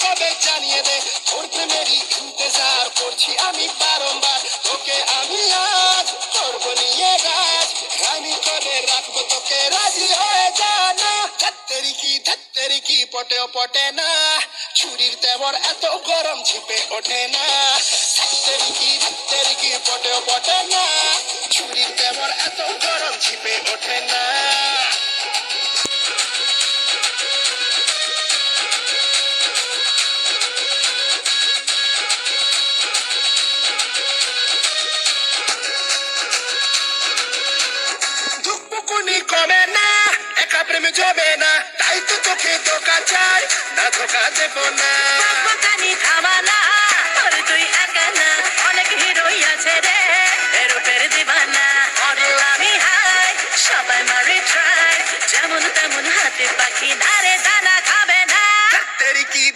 হবে জানিয়ে দে, তোর প্রেমেরই ইন্তজার করছি আমি বারংবার। তোকে আমি আজ করবো নিয়ে রাজ, আমি করে রাখবো তোকে রাজি হয়ে যা না। ধাত্তেরি কি পটেও পটে না, ছুরির তেবর এত গরম ছিপে ওঠে না। ধাত্তেরি কি পটেও পটে না, ছুরির তেবর এত গরম ছিপে ওঠে না। ধুকপুকুনি কমে না, একা প্রেমে জমে না, তাই তো তোকে ধোকা চাই না, ধোকা দেব না। জানি থামানা তোর তুই একা না, অনেক হিরোই আছে রে এরূপের দিবানা। মডেল আমি হাই, সবাই মারে ট্রাই, যেমন তেমন হাতে পাখি না রে, দানা খাবে না।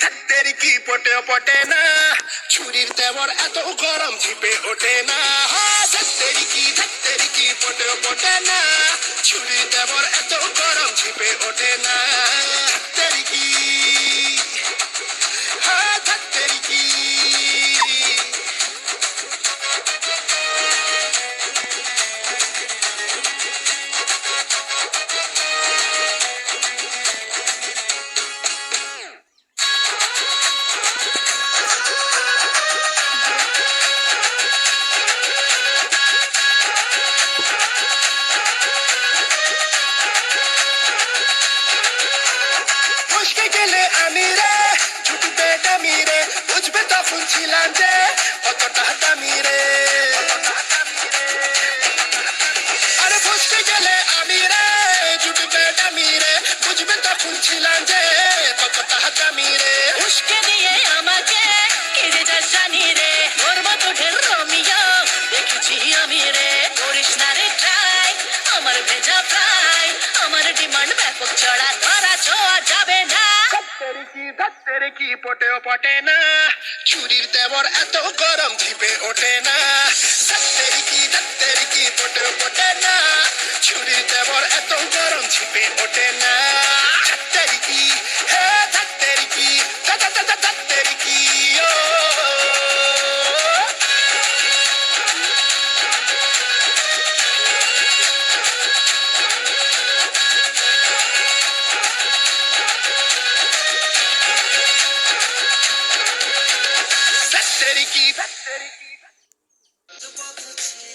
ধাত্তেরি কি পটেও পটে না, ছুরির তেবর এত গরম ছিপে ওঠে না। ধাত্তেরি কি পটেও পটে না, ছুরির তেবর এত গরম ছিপে ওঠে না। ধাত্তেরি কি, ধাত্তেরি কি। ফসকে গেলে আমি রে, ছুটিতে ডামি রে, বুঝবে তখন ছিলাম যে কতটা দামি রে। আরে ফসকে গেলে আমি রে, ছুটিতে ডামি রে, বুঝবে তখন ছিলাম যে কতটা দামি রে। উস্কে দিয়ে আমাকে কিরে যা জানি রে, তোর মতো ঢের রোমিও দেখেছি আমি রে। করিস না রে ট্রাই, আমার ভেজা প্রায়, আমার ডিমান্ড ব্যাপক চড়া, ধরা ছোঁয়া যাবে না। ধাত্তেরি কি পটেও পটে না, ছুরির তেবর এত গরম ছিপে ওঠে না। ধাত্তেরি কি পটেও পটে না, ছুরির তেবর এত গরম ছিপে ওঠে